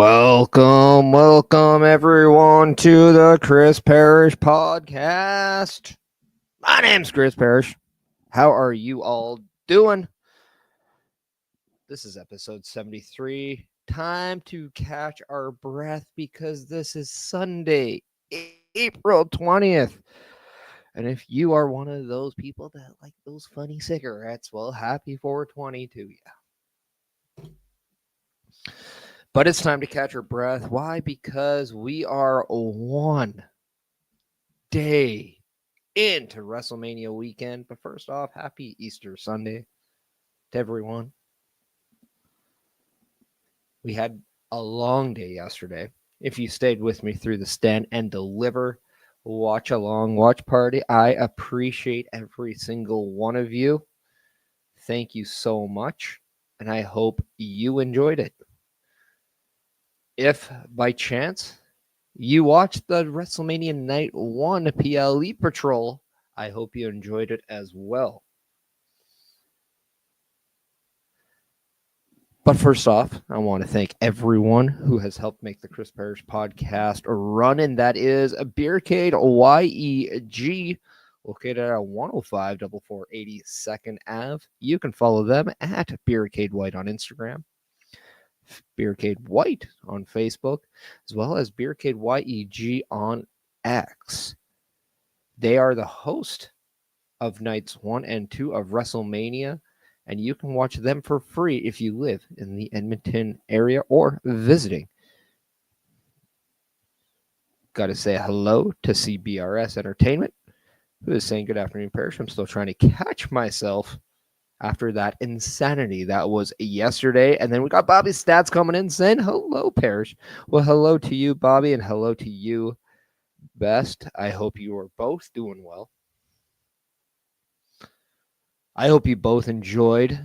Welcome everyone to the Chris Parrish podcast. My name's Chris Parrish. How are you all doing? This is episode 73. Time to catch our breath because this is Sunday, April 20th. And if you are one of those people that like those funny cigarettes, well, happy 420 to you. But it's time to catch our breath. Why? Because we are one day into WrestleMania weekend. But first off, happy Easter Sunday to everyone. We had a long day yesterday. If you stayed with me through the stand and deliver, watch along, watch party, I appreciate every single one of you. Thank you so much. And I hope you enjoyed it. If by chance you watched the WrestleMania Night 1 PLE Patrol, I hope you enjoyed it as well. But first off, I want to thank everyone who has helped make the Chris Parrish podcast run, and that is beercadewhyte, located at 105 4482nd Ave. You can follow them at beercadewhyte on Instagram, beercadewhyte on Facebook, as well as beercadeyeg on X. They are the host of nights 1 and 2 of WrestleMania, and you can watch them for free if you live in the Edmonton area or visiting. Got to say hello to CBRS Entertainment, who is saying good afternoon, Parrish. I'm still trying to catch myself after that insanity that was yesterday. And then we got Bobby's Stats coming in saying hello, Parrish. Well, hello to you, Bobby, and hello to you, Best. I hope you are both doing well. I hope you both enjoyed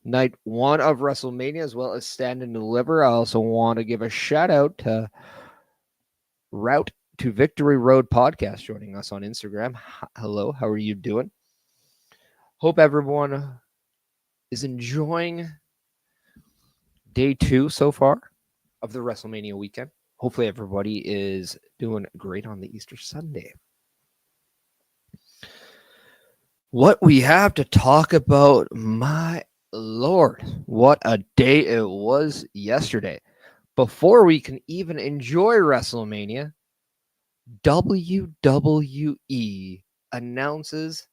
night 1 of WrestleMania as well as Stand and Deliver. I also want to give a shout out to Route to Victory Road podcast joining us on Instagram. Hello, how are you doing? Hope everyone is enjoying day 2 so far of the WrestleMania weekend. Hopefully everybody is doing great on the Easter Sunday. What we have to talk about, my Lord, what a day it was yesterday. Before we can even enjoy WrestleMania, WWE announces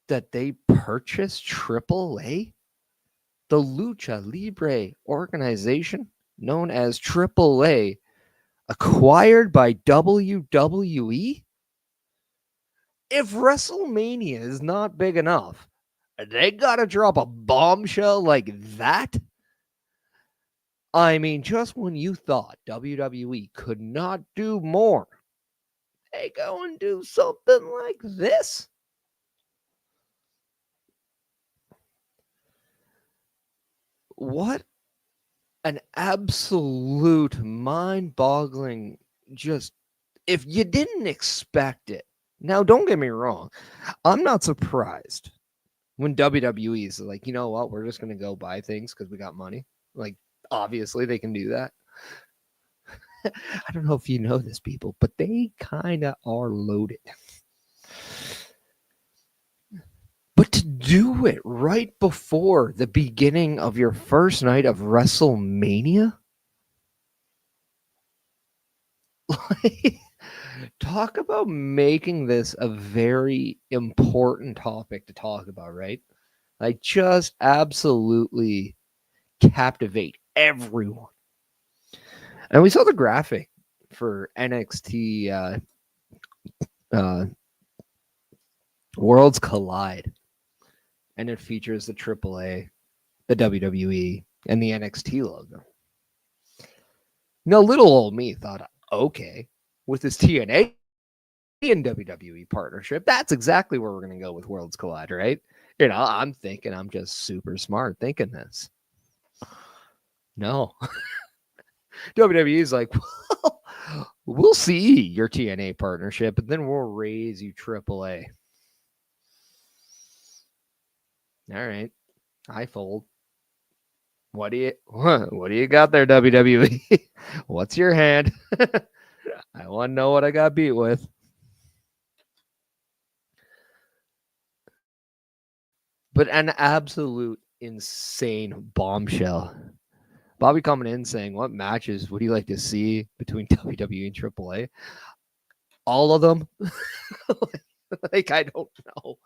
that they purchased AAA, the Lucha Libre organization known as AAA, acquired by WWE. If WrestleMania is not big enough, they gotta drop a bombshell like that. I mean, just when you thought WWE could not do more, they go and do something like this. What an absolute mind-boggling, just, if you didn't expect it. Now, don't get me wrong. I'm not surprised when WWE is like, you know what, we're just going to go buy things because we got money. Like, obviously, they can do that. I don't know if you know this, people, but they kind of are loaded. But to do it right before the beginning of your first night of WrestleMania? Talk about making this a very important topic to talk about, right? Like, just absolutely captivate everyone. And we saw the graphic for NXT Worlds Collide. And it features the AAA, the WWE, and the NXT logo. Now, little old me thought, okay, with this TNA and WWE partnership, that's exactly where we're going to go with Worlds Collide, right? You know, I'm thinking I'm just super smart thinking this. No. WWE is like, well, we'll see your TNA partnership, but then we'll raise you AAA. All right. I fold. What do you got there, WWE? What's your hand? I want to know what I got beat with. But an absolute insane bombshell. Bobby coming in saying, "What matches would you like to see between WWE and AAA?" All of them. Like, I don't know.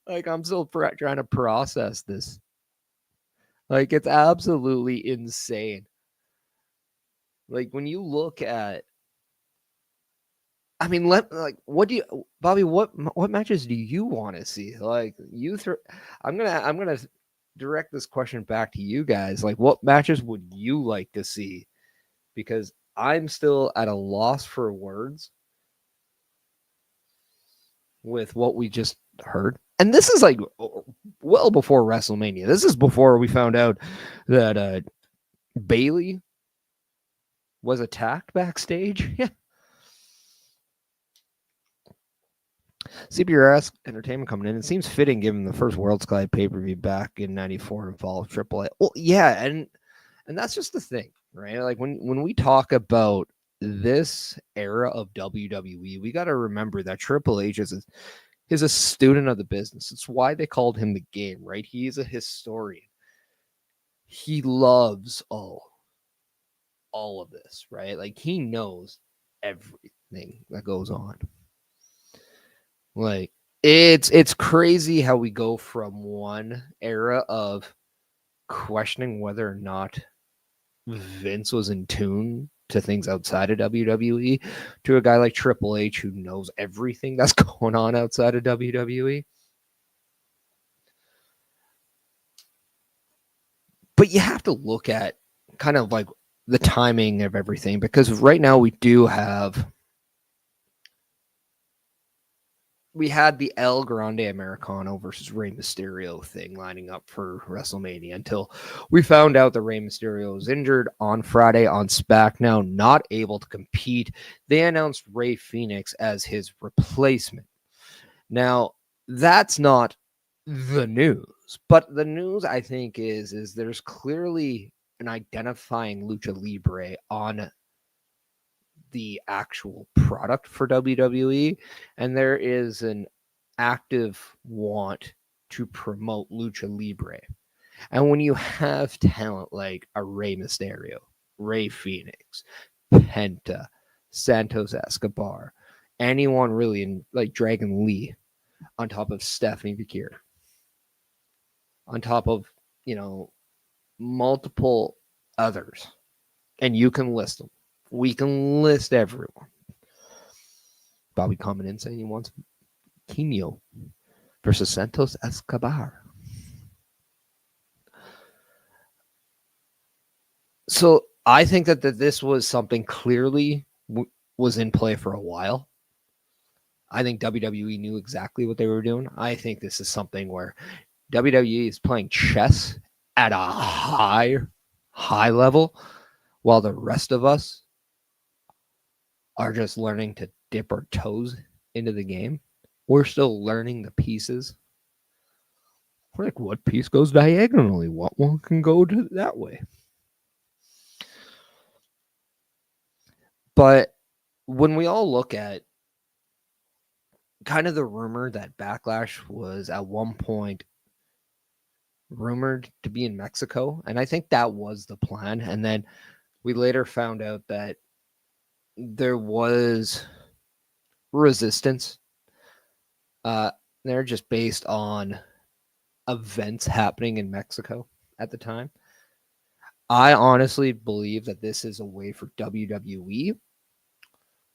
Like, I'm still trying to process this. Like, it's absolutely insane. Like, when you look at, I mean, what do you, Bobby? What matches do you want to see? Like, I'm gonna direct this question back to you guys. Like, what matches would you like to see? Because I'm still at a loss for words with what we just heard. And this is like well before WrestleMania. This is before we found out that Bailey was attacked backstage. Yeah. CBRS Entertainment coming in. It seems fitting given the first World's Collide pay-per-view back in '94 involved AAA. Well, yeah, and that's just the thing, right? Like when we talk about this era of WWE, we got to remember that Triple H is a student of the business. It's why they called him the Game, right? He's a historian. He loves all of this, right? Like, he knows everything that goes on. Like, it's crazy how we go from one era of questioning whether or not Vince was in tune to things outside of WWE to a guy like Triple H who knows everything that's going on outside of WWE. But you have to look at kind of like the timing of everything, because right now we had the El Grande Americano versus Rey Mysterio thing lining up for WrestleMania until we found out that Rey Mysterio was injured on Friday on SmackDown, not able to compete. They announced Rey Fenix as his replacement. Now, that's not the news, but the news, I think, is there's clearly an identifying lucha libre on the actual product for WWE, and there is an active want to promote lucha libre. And when you have talent like a Rey Mysterio, Rey Fenix, Penta, Santos Escobar, anyone really in like Dragon Lee, on top of Stephanie Bakir, on top of, multiple others, and you can list them. We can list everyone. Bobby coming in saying he wants Quino versus Santos Escobar. So I think that this was something clearly was in play for a while. I think WWE knew exactly what they were doing. I think this is something where WWE is playing chess at a high level, while the rest of us are just learning to dip our toes into the game. We're still learning the pieces. Like, what piece goes diagonally? What one can go to that way? But when we all look at kind of the rumor that Backlash was at one point rumored to be in Mexico, and I think that was the plan. And then we later found out that there was resistance. They're just based on events happening in Mexico at the time. I honestly believe that this is a way for WWE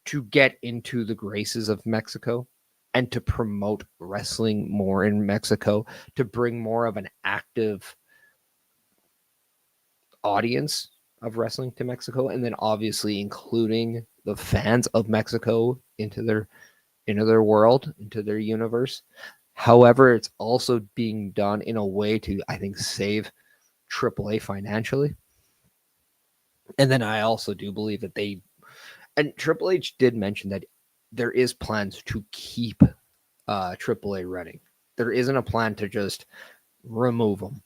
to get into the graces of Mexico and to promote wrestling more in Mexico, to bring more of an active audience of wrestling to Mexico, and then obviously including the fans of Mexico into their world, into their universe. However, it's also being done in a way to, I think, save AAA financially. And then I also do believe that and Triple H did mention that there is plans to keep AAA running. There isn't a plan to just remove them.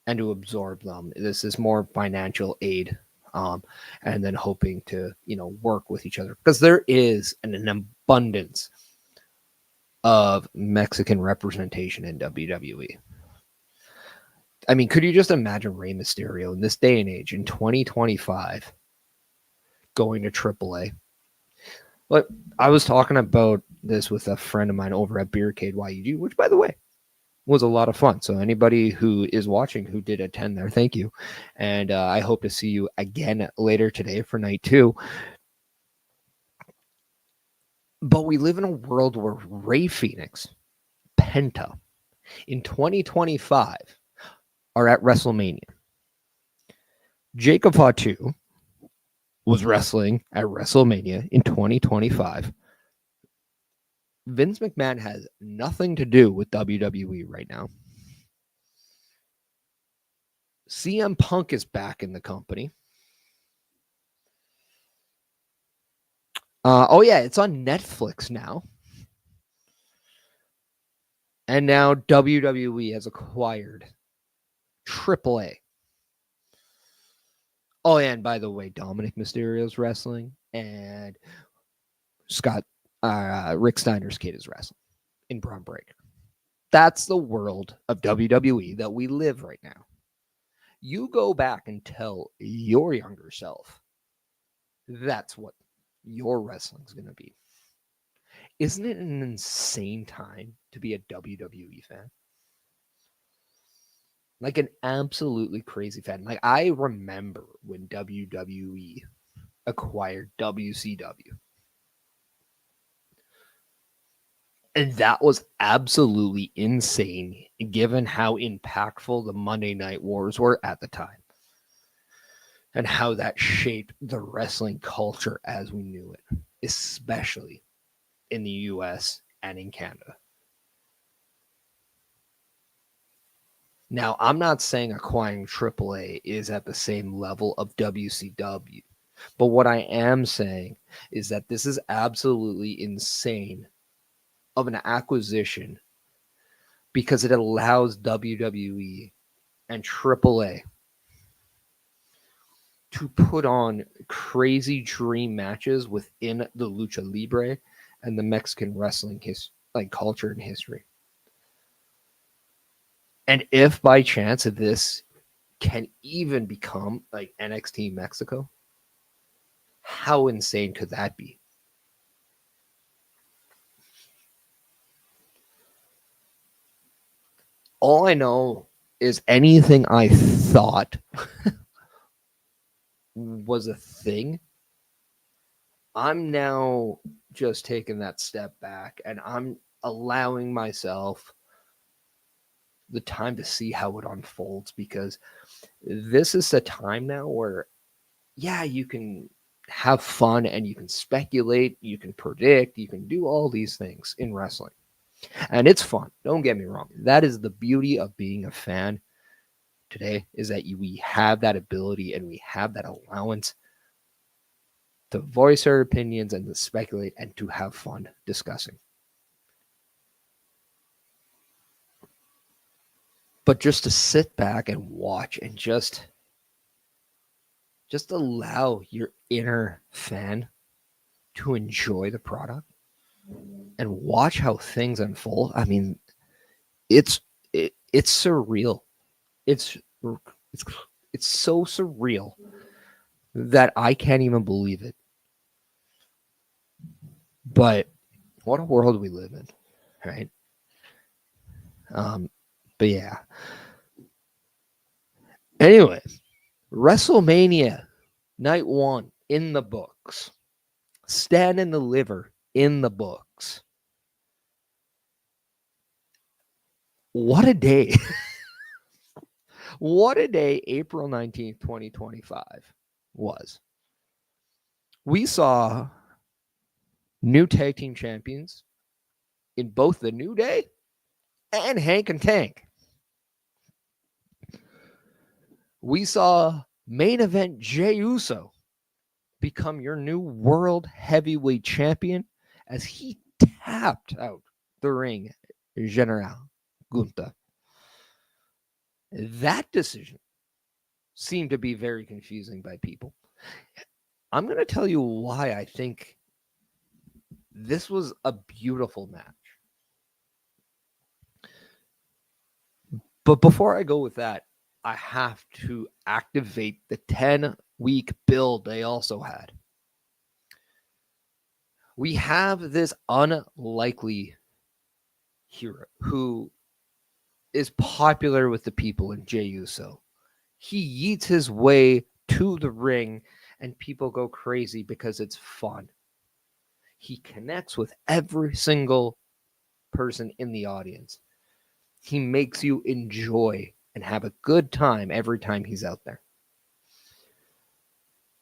and to absorb them. This is more financial aid, and then hoping to, work with each other, because there is an abundance of Mexican representation in WWE. I mean, could you just imagine Rey Mysterio in this day and age in 2025 going to AAA? But I was talking about this with a friend of mine over at beercadewhyte, which, by the way, was a lot of fun. So anybody who is watching who did attend there, thank you. And I hope to see you again later today for night 2. But we live in a world where Rey Fenix, Penta, in 2025 are at WrestleMania. Jacob Fatu was wrestling at WrestleMania in 2025. Vince McMahon has nothing to do with WWE right now. CM Punk is back in the company. It's on Netflix now. And now WWE has acquired AAA. Oh, yeah, and by the way, Dominic Mysterio's wrestling, and Rick Steiner's kid is wrestling in Braun Breaker. That's the world of WWE that we live right now. You go back and tell your younger self that's what your wrestling's going to be. Isn't it an insane time to be a WWE fan? Like an absolutely crazy fan. Like, I remember when WWE acquired WCW. And that was absolutely insane, given how impactful the Monday Night Wars were at the time, and how that shaped the wrestling culture as we knew it, especially in the US and in Canada. Now, I'm not saying acquiring AAA is at the same level of WCW, but what I am saying is that this is absolutely insane of an acquisition, because it allows WWE and AAA to put on crazy dream matches within the Lucha Libre and the Mexican wrestling culture and history. And if by chance this can even become like NXT Mexico, how insane could that be? All I know is anything I thought was a thing, I'm now just taking that step back, and I'm allowing myself the time to see how it unfolds, because this is a time now where, yeah, you can have fun and you can speculate, you can predict, you can do all these things in wrestling. And it's fun. Don't get me wrong. That is the beauty of being a fan today, is that we have that ability and we have that allowance to voice our opinions and to speculate and to have fun discussing. But just to sit back and watch and just allow your inner fan to enjoy the product and watch how things unfold. I mean, it's surreal. It's so surreal that I can't even believe it. But what a world we live in, right? But yeah. Anyway, WrestleMania Night 1 in the books. Stand and Deliver in the books. What a day. What a day April 19th, 2025 was. We saw new tag team champions in both the New Day and Hank and Tank. We saw main event Jey Uso become your new world heavyweight champion as he tapped out the ring General Gunther. That decision seemed to be very confusing by people. I'm going to tell you why I think this was a beautiful match. But before I go with that, I have to activate the 10-week build they also had. We have this unlikely hero who is popular with the people in Jey Uso. He yeets his way to the ring and people go crazy because it's fun. He connects with every single person in the audience. He makes you enjoy and have a good time every time he's out there.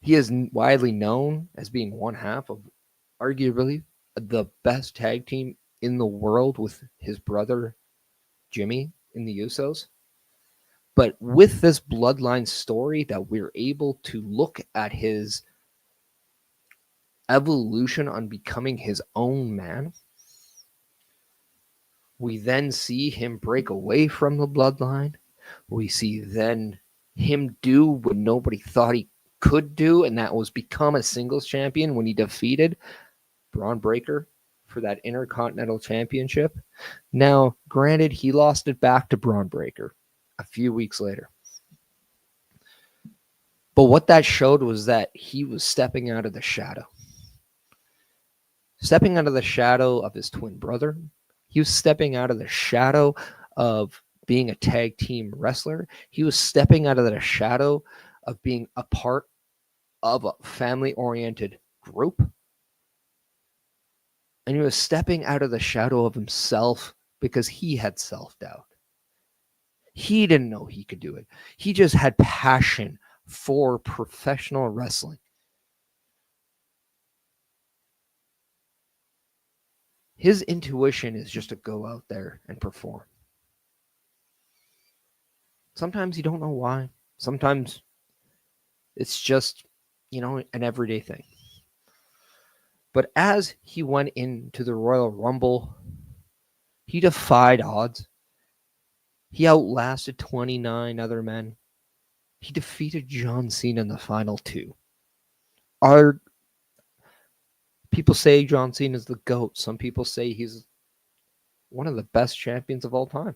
He is widely known as being one half of arguably the best tag team in the world with his brother Jimmy in the Usos. But with this bloodline story that we're able to look at his evolution on becoming his own man, we then see him break away from the bloodline. We see then him do what nobody thought he could do, and that was become a singles champion when he defeated Braun Breaker for that Intercontinental Championship. Now, granted, he lost it back to Braun Breaker a few weeks later. But what that showed was that he was stepping out of the shadow. Stepping out of the shadow of his twin brother. He was stepping out of the shadow of being a tag team wrestler. He was stepping out of the shadow of being a part of a family-oriented group. And he was stepping out of the shadow of himself because he had self-doubt. He didn't know he could do it. He just had passion for professional wrestling. His intuition is just to go out there and perform. Sometimes you don't know why. Sometimes it's just, an everyday thing. But as he went into the Royal Rumble, he defied odds. He outlasted 29 other men. He defeated John Cena in the final two. People say John Cena is the GOAT. Some people say he's one of the best champions of all time.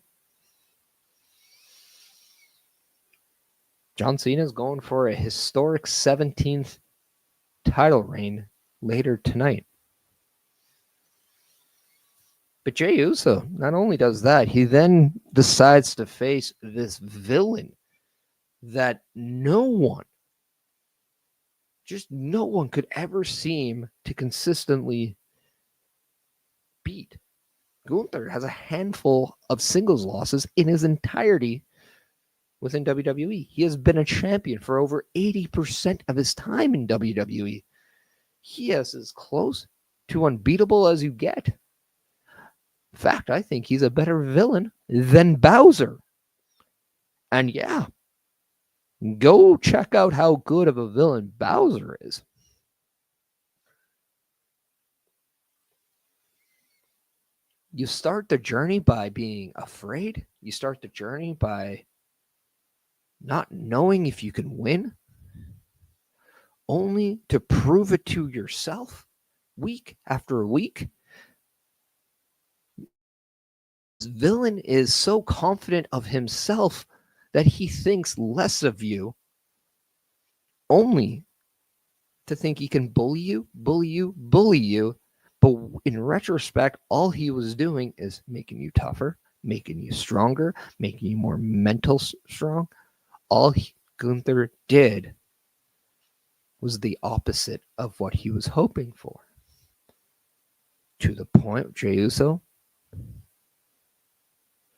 John Cena is going for a historic 17th title reign later tonight. But Jey Uso not only does that, he then decides to face this villain that no one could ever seem to consistently beat. Gunther has a handful of singles losses in his entirety within WWE. He has been a champion for over 80% of his time in WWE. He is as close to unbeatable as you get. In fact, I think he's a better villain than Bowser. And yeah, go check out how good of a villain Bowser is. You start the journey by being afraid. You start the journey by not knowing if you can win, only to prove it to yourself week after week. This villain is so confident of himself that he thinks less of you, only to think he can bully you. But in retrospect, all he was doing is making you tougher, making you stronger, making you more mental strong. All Gunther did was the opposite of what he was hoping for. To the point, Jey Uso,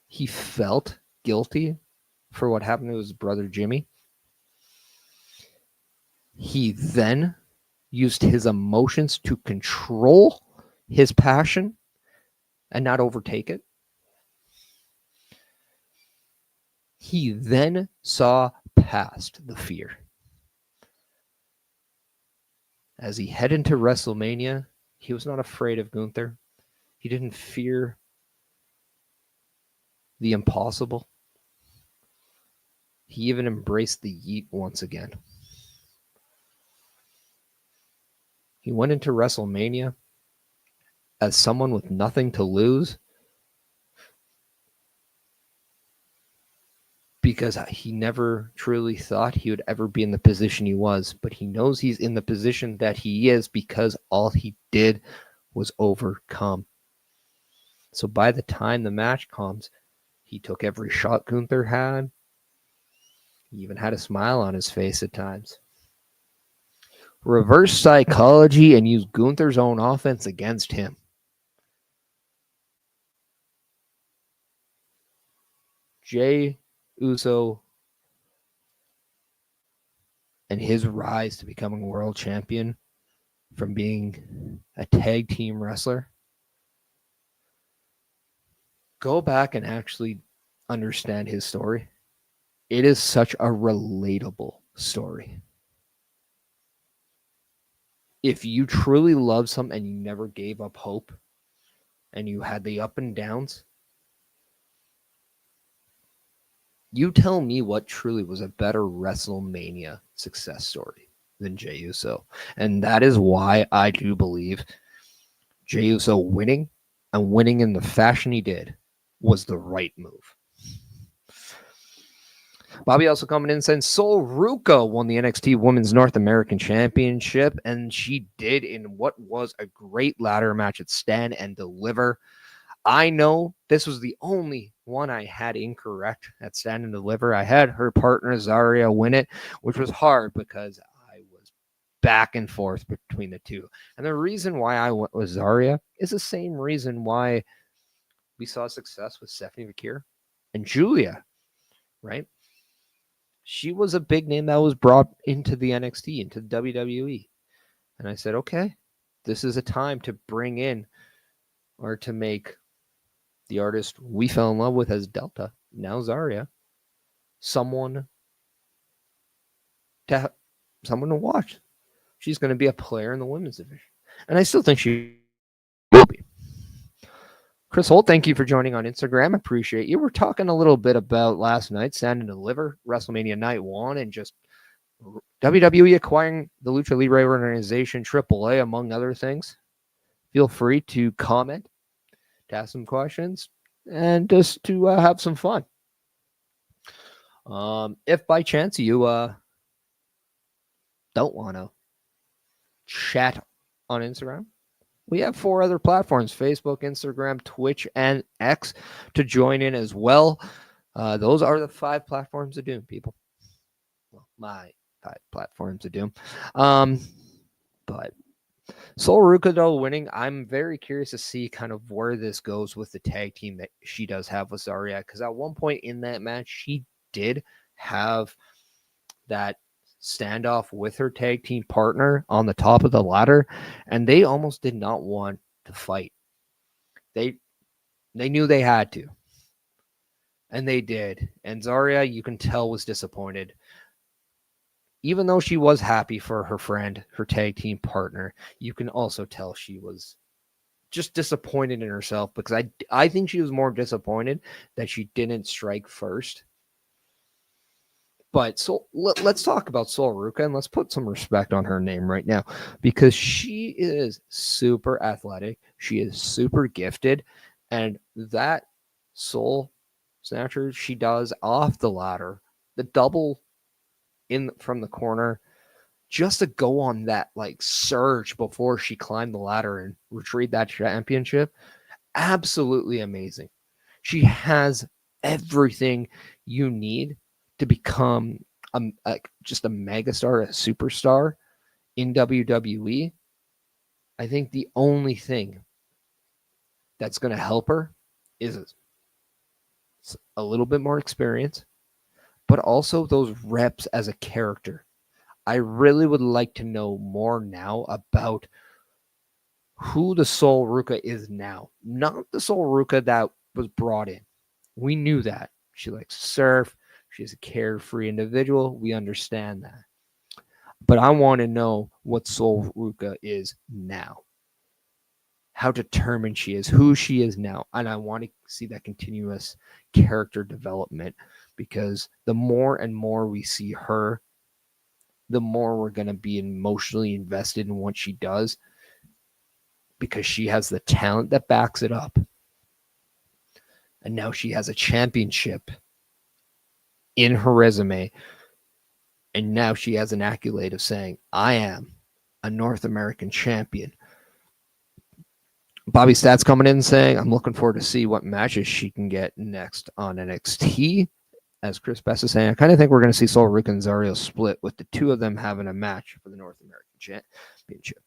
he felt guilty for what happened to his brother Jimmy. He then used his emotions to control his passion and not overtake it. He then saw past the fear. As he headed into WrestleMania, he was not afraid of Gunther. He didn't fear the impossible. He even embraced the yeet once again. He went into WrestleMania as someone with nothing to lose because he never truly thought he would ever be in the position he was, but he knows he's in the position that he is because all he did was overcome. So by the time the match comes, he took every shot Gunther had. He even had a smile on his face at times. Reverse psychology and use Gunther's own offense against him. Jey Uso and his rise to becoming world champion from being a tag team wrestler. Go back and actually understand his story. It is such a relatable story. If you truly love something and you never gave up hope and you had the up and downs, you tell me what truly was a better WrestleMania success story than Jey Uso. And that is why I do believe Jey Uso winning and winning in the fashion he did was the right move. Bobby also coming in saying Sol Ruca won the NXT Women's North American Championship, and she did in what was a great ladder match at Stand and Deliver. I know this was the only one I had incorrect at Stand and Deliver. I had her partner Zarya win it, which was hard because I was back and forth between the two. And the reason why I went with Zarya is the same reason why we saw success with Stephanie McKeer and Julia, right? She was a big name that was brought into the NXT, into the WWE. And I said, okay, this is a time to bring in or to make the artist we fell in love with as Delta, now Zarya, someone to watch. She's going to be a player in the women's division. And I still think she will be. Chris Holt, thank you for joining on Instagram. Appreciate you. We're talking a little bit about last night, Stand and Deliver, WrestleMania Night 1, and just WWE acquiring the Lucha Libre organization, AAA, among other things. Feel free to comment, to ask some questions, and just to have some fun. If by chance you don't want to chat on Instagram, we have 4 other platforms, Facebook, Instagram, Twitch, and X, to join in as well. Those are the 5 platforms of Doom, people. Well, my 5 platforms of Doom. But Sol Ruca, though, winning, I'm very curious to see kind of where this goes with the tag team that she does have with Zarya, because at one point in that match, she did have that standoff with her tag team partner on the top of the ladder, and they almost did not want to fight. They knew they had to, and they did. And Zarya, you can tell, was disappointed. Even though she was happy for her friend, her tag team partner, you can also tell she was just disappointed in herself, because I think she was more disappointed that she didn't strike first. But so let's talk about Sol Ruca, and let's put some respect on her name right now, because she is super athletic. She is super gifted. And that soul snatcher she does off the ladder, the double in from the corner, just to go on that like surge before she climbed the ladder and retrieved that championship, absolutely amazing. She has everything you need to become just a megastar, a superstar in WWE. I think the only thing that's going to help her is a little bit more experience, but also those reps as a character. I really would like to know more now about who the Sol Ruca is now, not the Sol Ruca that was brought in. We knew that. She likes to surf. She's a carefree individual. We understand that. But I want to know what Sol Ruca is now, how determined she is, who she is now. And I want to see that continuous character development, because the more and more we see her, the more we're going to be emotionally invested in what she does, because she has the talent that backs it up. And now she has a championship in her resume. And now she has an accolade of saying, I am a North American champion. Bobby Stats coming in saying, I'm looking forward to see what matches she can get next on NXT. As Chris Best is saying, I kind of think we're going to see Sol Ruca and Zario split, with the two of them having a match for the North American Championship.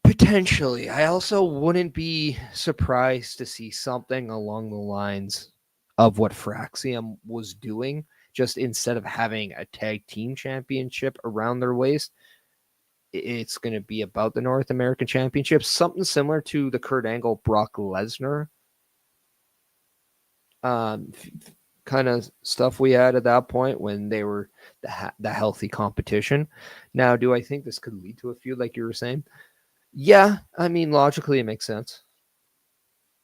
Potentially. I also wouldn't be surprised to see something along the lines of what Fraxium was doing, just instead of having a tag team championship around their waist, it's going to be about the North American Championship, something similar to the Kurt Angle Brock Lesnar kind of stuff we had at that point when they were the healthy competition. Now, do I think this could lead to a feud like you were saying? Yeah, I mean, logically, it makes sense.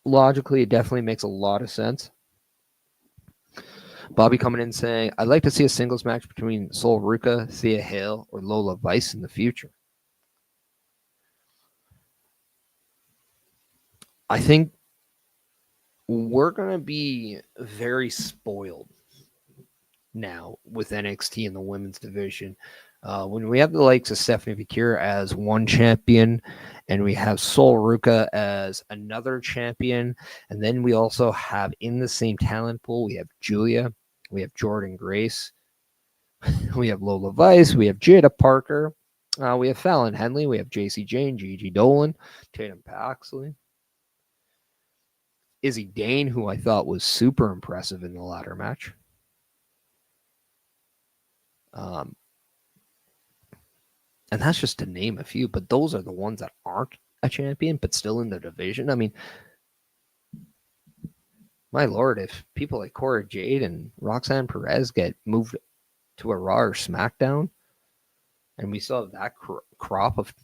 Logically, it definitely makes a lot of sense. Bobby coming in saying, I'd like to see a singles match between Sol Ruca, Thea Hale, or Lola Vice in the future. I think we're going to be very spoiled now with NXT in the women's division. When we have the likes of Stephanie Bakir as one champion, and we have Sol Ruca as another champion, and then we also have in the same talent pool, we have Julia, we have Jordan Grace, we have Lola Vice, we have Jada Parker, we have Fallon Henley, we have JC Jane, Gigi Dolan, Tatum Paxley, Izzy Dane, who I thought was super impressive in the ladder match. And that's just to name a few, but those are the ones that aren't a champion, but still in the division. I mean, my Lord, if people like Cora Jade and Roxanne Perez get moved to a Raw or SmackDown, and we still have that crop of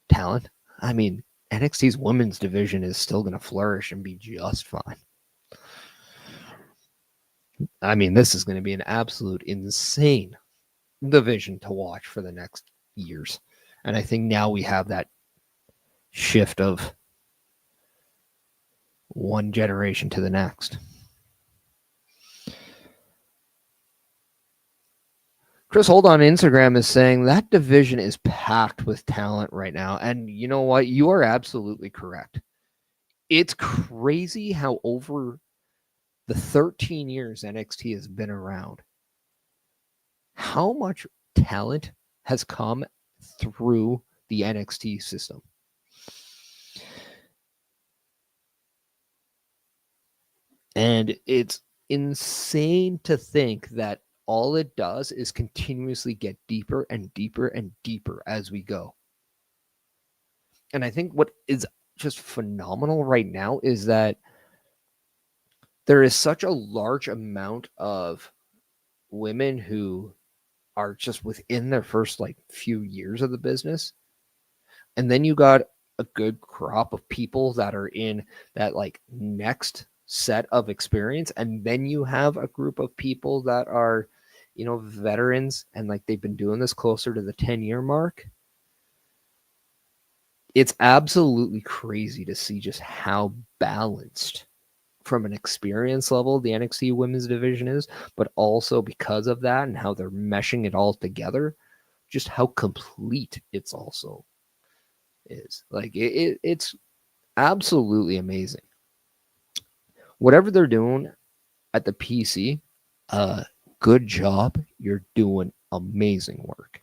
talent, I mean, NXT's women's division is still going to flourish and be just fine. I mean, this is going to be an absolute insane division to watch for the next years. And I think now we have that shift of one generation to the next. Chris Holt on Instagram is saying that division is packed with talent right now. And you know what? You are absolutely correct. It's crazy how over the 13 years NXT has been around, how much talent has come through the NXT system. And it's insane to think that all it does is continuously get deeper and deeper and deeper as we go. And I think what is just phenomenal right now is that there is such a large amount of women who are just within their first few years of the business. And then you got a good crop of people that are in that next set of experience. And then you have a group of people that are, veterans and they've been doing this closer to the 10-year mark. It's absolutely crazy to see just how balanced from an experience level the NXT women's division is, but also because of that and how they're meshing it all together, just how complete it's also is. It's absolutely amazing. Whatever they're doing at the PC, good job. You're doing amazing work.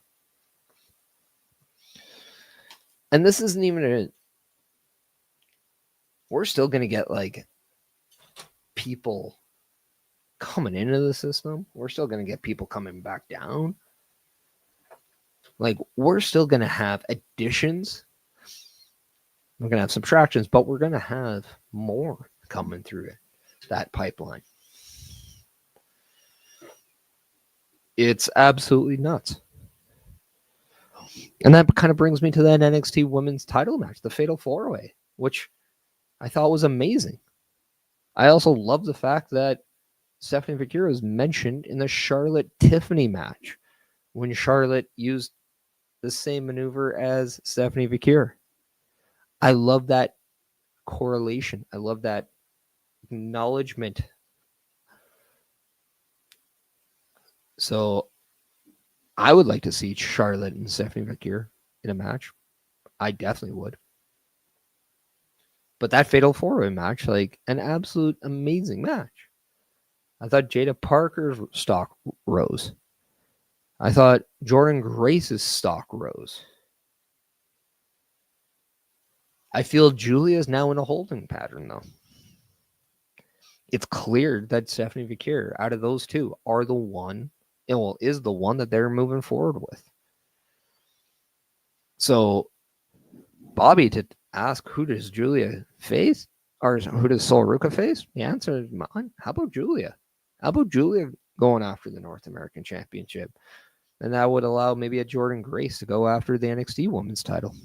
And this isn't even we're still going to get people coming into the system. We're still going to get people coming back down. We're still going to have additions. We're going to have subtractions, but we're going to have more coming through that pipeline. It's absolutely nuts. And that kind of brings me to that NXT women's title match, the Fatal 4-Way, which I thought was amazing. I also love the fact that Stephanie Figueroa is mentioned in the Charlotte Tiffany match when Charlotte used the same maneuver as Stephanie Figueroa. I love that correlation. I love that acknowledgement. So I would like to see Charlotte and Stephanie Figueroa in a match. I definitely would. But that Fatal 4-Way match, like an absolute amazing match. I thought Jada Parker's stock rose. I thought Jordan Grace's stock rose. I feel Julia is now in a holding pattern, though. It's clear that Stephanie Figueroa, out of those two, are the one, is the one that they're moving forward with. So, Bobby, to ask who does Julia face, or who does Sol Ruca face? The answer is mine. How about Julia? How about Julia going after the North American Championship? And that would allow maybe a Jordan Grace to go after the NXT Women's title.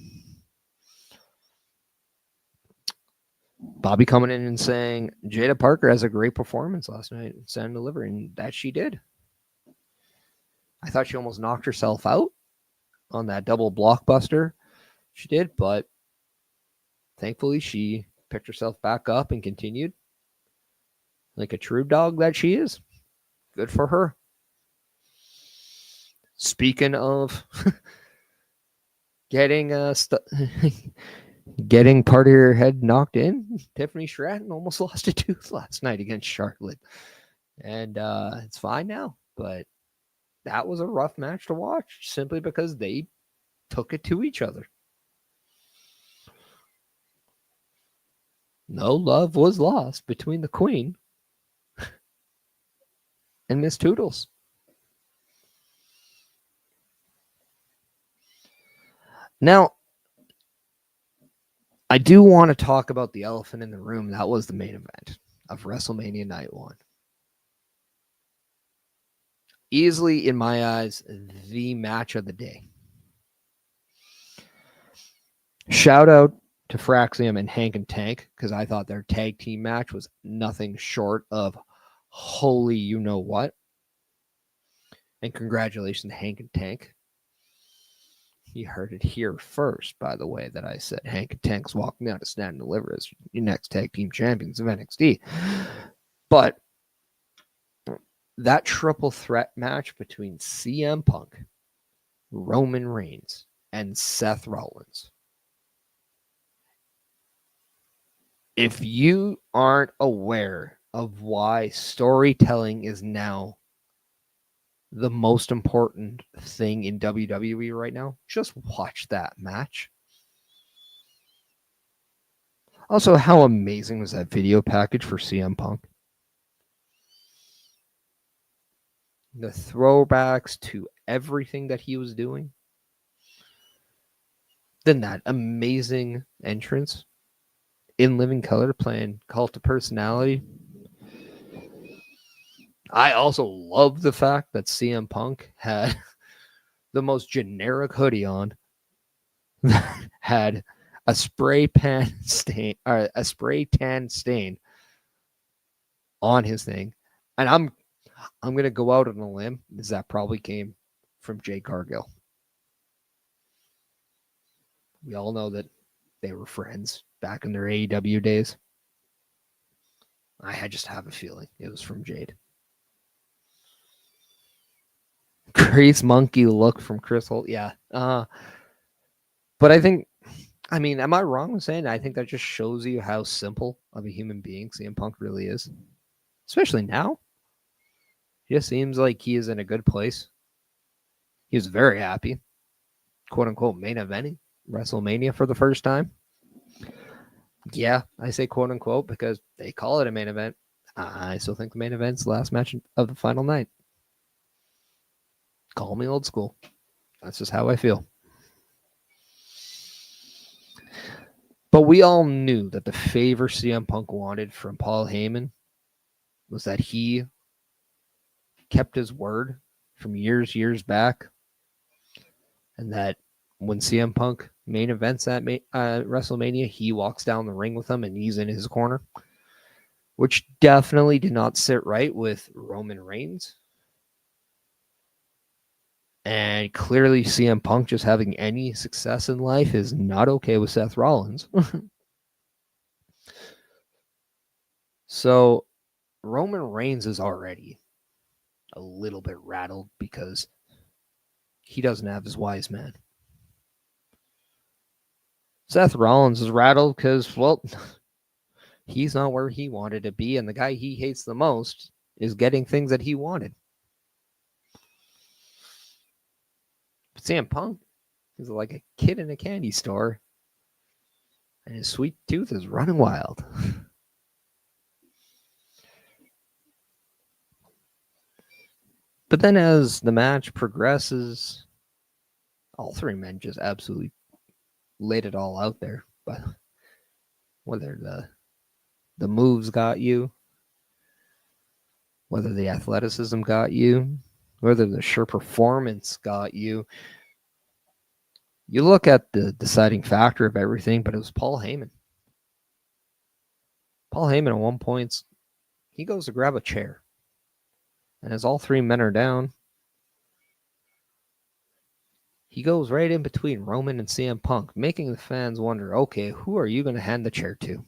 Bobby coming in and saying Jada Parker has a great performance last night in Stand and Deliver, and that she did. I thought she almost knocked herself out on that double blockbuster. She did, but thankfully she picked herself back up and continued like a true dog that she is. Good for her. Speaking of getting getting part of your head knocked in, Tiffany Stratton almost lost a tooth last night against Charlotte. And it's fine now, but that was a rough match to watch simply because they took it to each other. No love was lost between the Queen and Miss Toodles. Now, I do want to talk about the elephant in the room. That was the main event of WrestleMania Night 1. Easily, in my eyes, the match of the day. Shout out to Fraxium and Hank and Tank, because I thought their tag team match was nothing short of holy you know what. And congratulations to Hank and Tank. You heard it here first, by the way, that I said Hank and Tank's walking out to Stand and Deliver as your next tag team champions of NXT. But that triple threat match between CM Punk, Roman Reigns, and Seth Rollins. If you aren't aware of why storytelling is now the most important thing in WWE right now, just watch that match. Also, how amazing was that video package for CM Punk? The throwbacks to everything that he was doing. Then that amazing entrance in living color playing Cult of Personality. I also love the fact that CM Punk had the most generic hoodie on that had a spray tan stain on his thing. And I'm gonna go out on a limb, because that probably came from Jay Cargill. We all know that they were friends back in their AEW days. I just have a feeling it was from Jade. Grace Monkey look from Chris Holt. Yeah. But I think, am I wrong in saying I think that just shows you how simple of a human being CM Punk really is? Especially now. He just seems like he is in a good place. He was very happy, quote unquote, main eventing WrestleMania for the first time. Yeah, I say quote unquote because they call it a main event. I still think the main event's the last match of the final night. Call me old school. That's just how I feel. But we all knew that the favor CM Punk wanted from Paul Heyman was that he kept his word from years back, and that when CM Punk main events at WrestleMania, he walks down the ring with him and he's in his corner. which definitely did not sit right with Roman Reigns. And clearly CM Punk just having any success in life is not okay with Seth Rollins. So Roman Reigns is already a little bit rattled because he doesn't have his wise man. Seth Rollins is rattled because, well, he's not where he wanted to be, and the guy he hates the most is getting things that he wanted. But CM Punk is like a kid in a candy store, and his sweet tooth is running wild. But then as the match progresses, all three men just absolutely laid it all out there. But whether the moves got you, whether the athleticism got you, whether the sheer performance got you, you look at the deciding factor of everything, but it was Paul Heyman. Paul Heyman at one point, he goes to grab a chair. And as all three men are down, he goes right in between Roman and CM Punk, making the fans wonder, okay, who are you going to hand the chair to?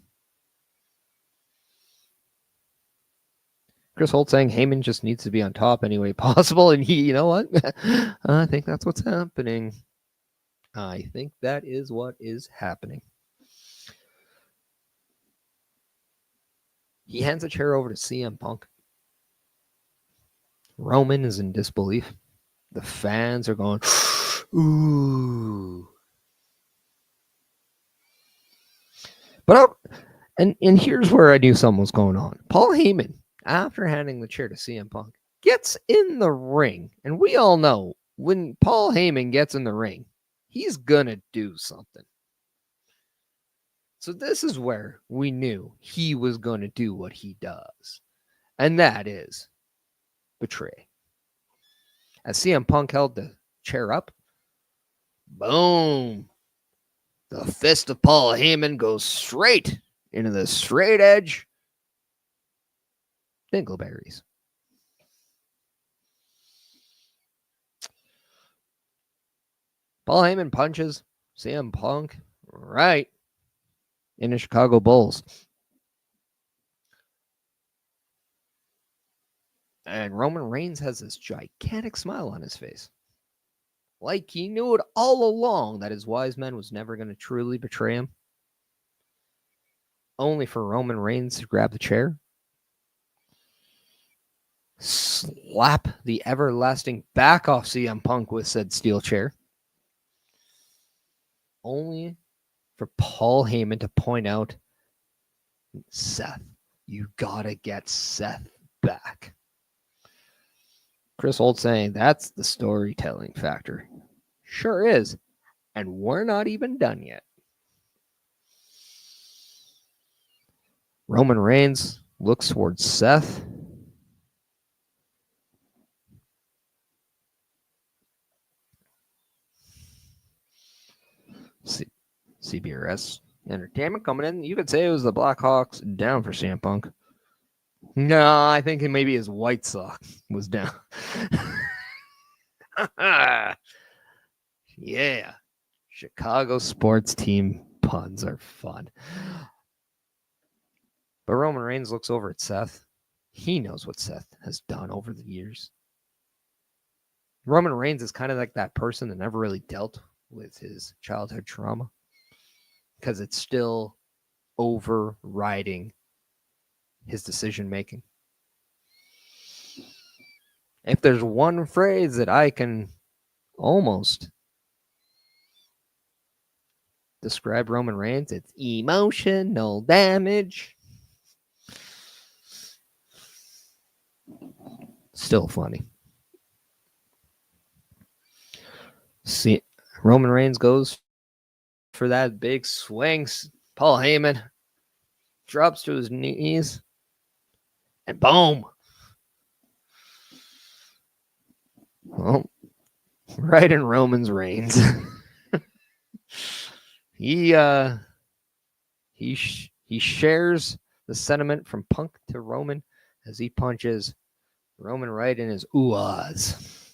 Chris Holt saying Heyman just needs to be on top any way possible. And he, you know what? I think that's what's happening. I think that is what is happening. He hands a chair over to CM Punk. Roman is in disbelief. The fans are going, ooh. But and here's where I knew something was going on. Paul Heyman, after handing the chair to CM Punk, gets in the ring. And we all know when Paul Heyman gets in the ring, he's going to do something. So this is where we knew he was going to do what he does. And that is betray. As CM Punk held the chair up, boom. The fist of Paul Heyman goes straight into the straight edge dingleberries. Paul Heyman punches CM Punk right in the Chicago Bulls. And Roman Reigns has this gigantic smile on his face. Like he knew it all along that his wise man was never going to truly betray him. Only for Roman Reigns to grab the chair, slap the everlasting back off CM Punk with said steel chair. Only for Paul Heyman to point out, Seth, you gotta get Seth back. Chris Holt saying that's the storytelling factor. Sure is. And we're not even done yet. Roman Reigns looks towards Seth. CBRS Entertainment coming in. You could say it was the Blackhawks down for CM Punk. No, I think maybe his White Sox was down. Yeah. Chicago sports team puns are fun. But Roman Reigns looks over at Seth. He knows what Seth has done over the years. Roman Reigns is kind of like that person that never really dealt with his childhood trauma because it's still overriding his decision making. If there's one phrase that I can almost describe Roman Reigns, it's emotional damage. Still funny. See, Roman Reigns goes for that big swing. Paul Heyman drops to his knees. And boom. Well, right in Roman's reigns. he shares the the sentiment from Punk to Roman as he punches Roman right in his ooh-ahs.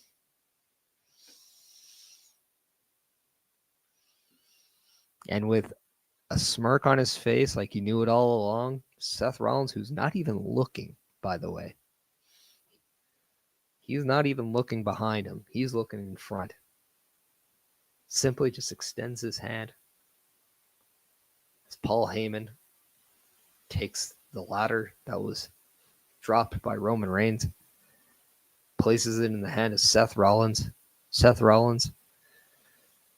And with a smirk on his face like he knew it all along, Seth Rollins, who's not even looking, by the way. He's not even looking behind him. He's looking in front. Simply just extends his hand as Paul Heyman takes the ladder that was dropped by Roman Reigns, places it in the hand of Seth Rollins. Seth Rollins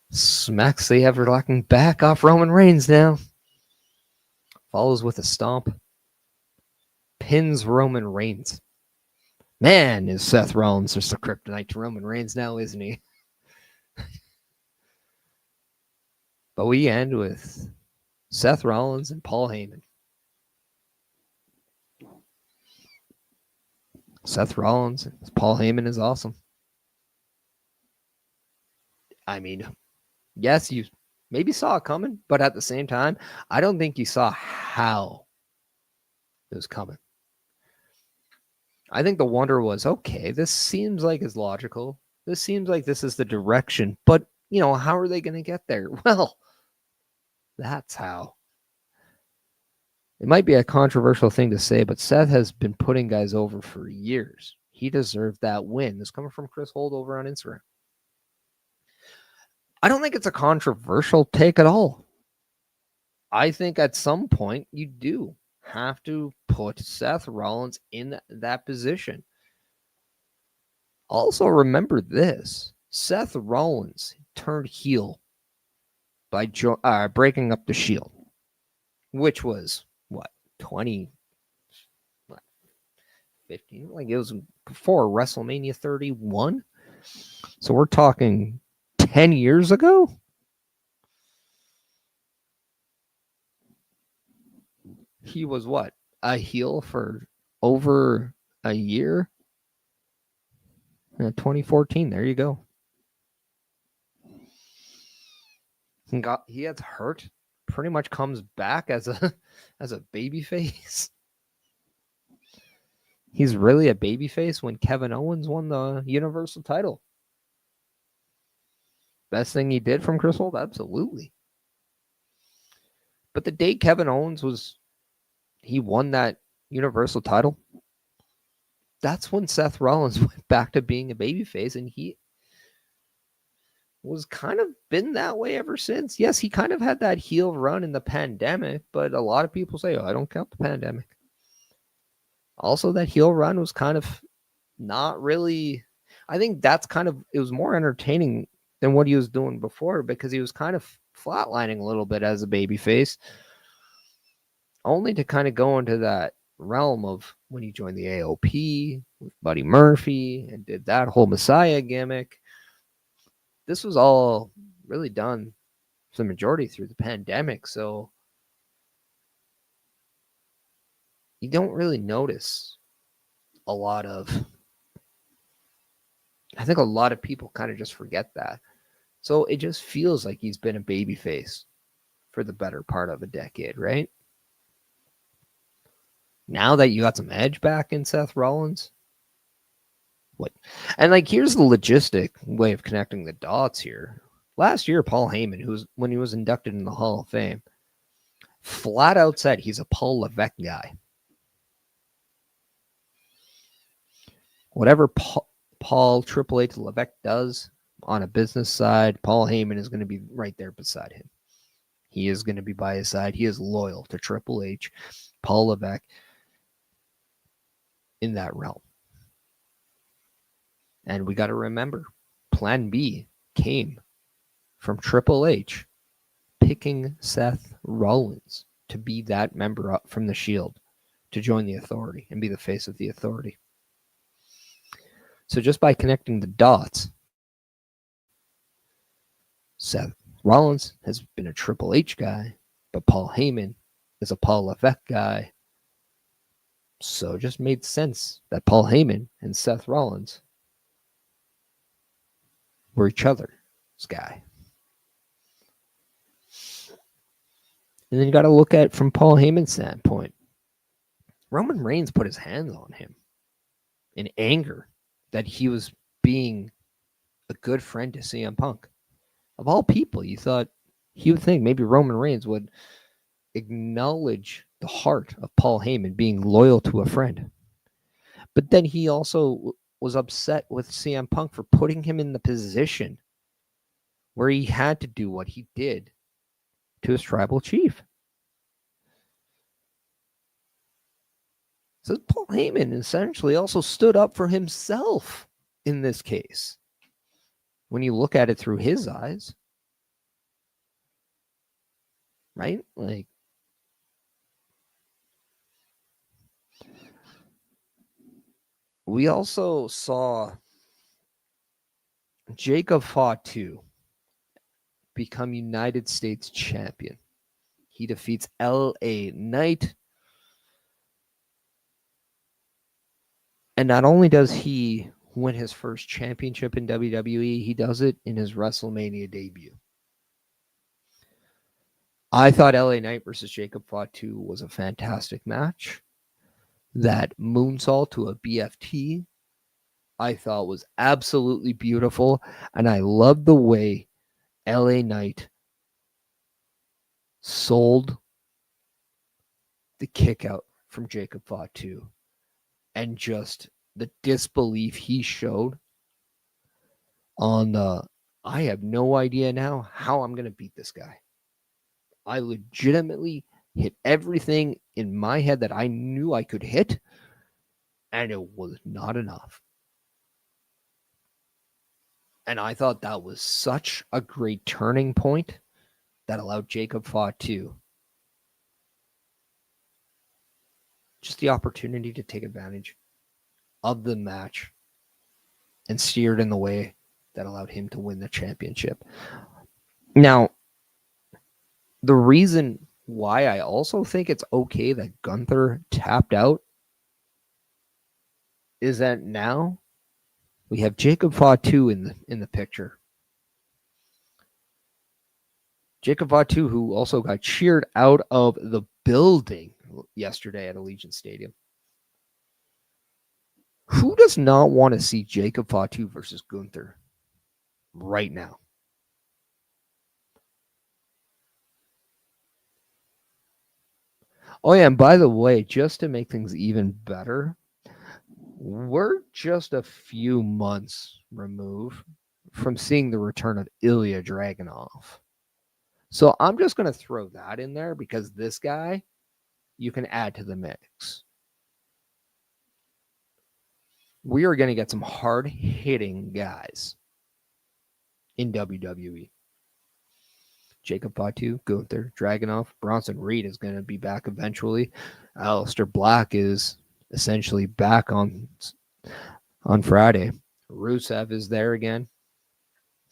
smacks the everlasting back off Roman Reigns now. Follows with a stomp. Pins Roman Reigns. Man, is Seth Rollins just a kryptonite to Roman Reigns now, isn't he? But we end with Seth Rollins and Paul Heyman. Seth Rollins and Paul Heyman is awesome. I mean, yes, you maybe saw it coming, but at the same time, I don't think you saw how it was coming. I think the wonder was, okay, this seems like it's logical. This seems like this is the direction, but, how are they going to get there? Well, that's how. It might be a controversial thing to say, but Seth has been putting guys over for years. He deserved that win. This coming from Chris Holdover on Instagram. I don't think it's a controversial take at all. I think at some point you do have to put Seth Rollins in that position. Also remember this. Seth Rollins turned heel by breaking up the Shield, which was, 15? Like it was before WrestleMania 31. So we're talking 10 years ago? He was what? A heel for over a year? 2014. There you go. He gets hurt. Pretty much comes back as a baby face. He's really a babyface when Kevin Owens won the Universal title. Best thing he did from Chris Holt? Absolutely. But the day Kevin Owens he won that Universal title, that's when Seth Rollins went back to being a babyface, and he was kind of been that way ever since. Yes, he kind of had that heel run in the pandemic, but a lot of people say, I don't count the pandemic. Also, that heel run was kind of not really, I think that's it was more entertaining than what he was doing before, because he was kind of flatlining a little bit as a babyface, only to kind of go into that realm of when he joined the AOP with Buddy Murphy and did that whole Messiah gimmick. This was all really done for the majority through the pandemic, so you don't really notice a lot of, I think a lot of people kind of just forget that. So it just feels like he's been a babyface for the better part of a decade, right? Now that you got some edge back in Seth Rollins, what? And here's the logistic way of connecting the dots here. Last year, Paul Heyman, when he was inducted in the Hall of Fame, flat out said he's a Paul Levesque guy. Whatever Paul Triple H Levesque does on a business side, Paul Heyman is going to be right there beside him. He is going to be by his side. He is loyal to Triple H, Paul Levesque, in that realm. And we got to remember, Plan B came from Triple H picking Seth Rollins to be that member up from the Shield, to join the Authority and be the face of the Authority. So just by connecting the dots, Seth Rollins has been a Triple H guy, but Paul Heyman is a Paul Levesque guy. So it just made sense that Paul Heyman and Seth Rollins were each other's guy. And then you got to look at it from Paul Heyman's standpoint. Roman Reigns put his hands on him in anger that he was being a good friend to CM Punk. Of all people, you thought he would think maybe Roman Reigns would acknowledge the heart of Paul Heyman being loyal to a friend. But then he also was upset with CM Punk for putting him in the position where he had to do what he did to his tribal chief. So Paul Heyman essentially also stood up for himself in this case. When you look at it through his eyes, right? Like, we also saw Jacob Fatu become United States champion. He defeats LA Knight. And not only does he win his first championship in WWE, he does it in his WrestleMania debut. I thought LA Knight versus Jacob Fatu was a fantastic match. That moonsault to a BFT, I thought was absolutely beautiful. And I loved the way LA Knight sold the kick out from Jacob Fatu. And just the disbelief he showed on the, I have no idea now how I'm going to beat this guy. I legitimately hit everything in my head that I knew I could hit, and it was not enough. And I thought that was such a great turning point that allowed Jacob Fatu just the opportunity to take advantage of the match and steer it in the way that allowed him to win the championship. Now, the reason why I also think it's okay that Gunther tapped out is that now we have Jacob Fatu in the picture. Jacob Fatu, who also got cheered out of the building yesterday at Allegiant Stadium. Who does not want to see Jacob Fatu versus Gunther right now? Oh, yeah, and by the way, just to make things even better, we're just a few months removed from seeing the return of Ilya Dragunov. So I'm just going to throw that in there because this guy, you can add to the mix. We are going to get some hard-hitting guys in WWE. Jacob Fatu, Gunther, Dragunov, Bronson Reed is going to be back eventually. Aleister Black is essentially back on Friday. Rusev is there again.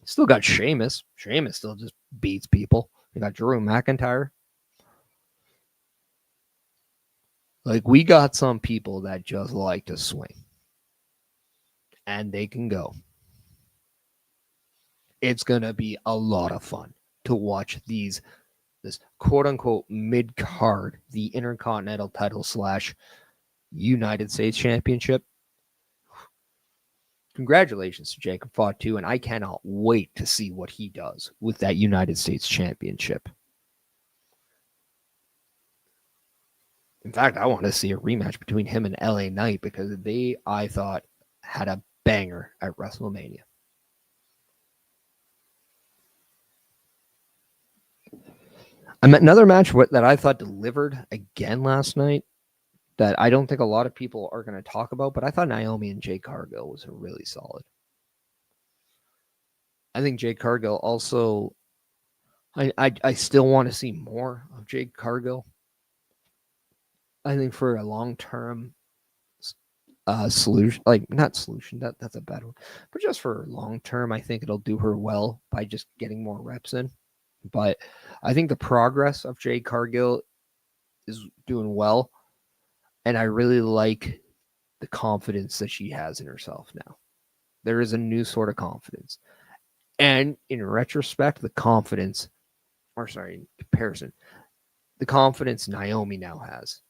Still got Sheamus. Sheamus still just beats people. You got Drew McIntyre. Like, we got some people that just like to swing. And they can go. It's going to be a lot of fun to watch this quote-unquote mid-card, the Intercontinental title / United States Championship. Congratulations to Jacob Fatu, and I cannot wait to see what he does with that United States Championship. In fact, I want to see a rematch between him and LA Knight because they, I thought, had a banger at WrestleMania. Another match that I thought delivered again last night that I don't think a lot of people are going to talk about, but I thought Naomi and Jade Cargill was really solid. I think Jade Cargill also, I still want to see more of Jade Cargill. I think for a long-term solution, like not solution, that's a bad one, but just for long-term, I think it'll do her well by just getting more reps in. But I think the progress of Jade Cargill is doing well. And I really like the confidence that she has in herself now. There is a new sort of confidence. And in retrospect, in comparison, the confidence Naomi now has.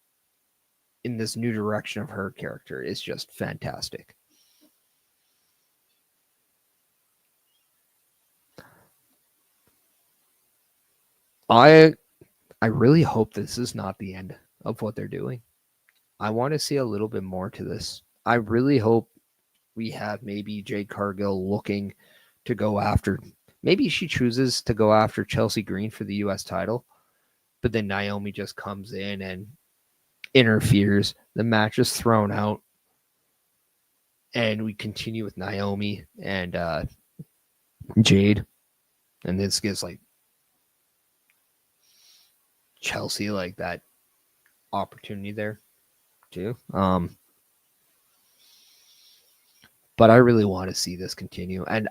in this new direction of her character is just fantastic. I really hope this is not the end of what they're doing. I want to see a little bit more to this. I really hope we have maybe Jade Cargill looking to go after. Maybe she chooses to go after Chelsea Green for the U.S. title, but then Naomi just comes in and interferes. The match is thrown out, and we continue with Naomi and Jade, and this gives like Chelsea like that opportunity there too. But I really want to see this continue, and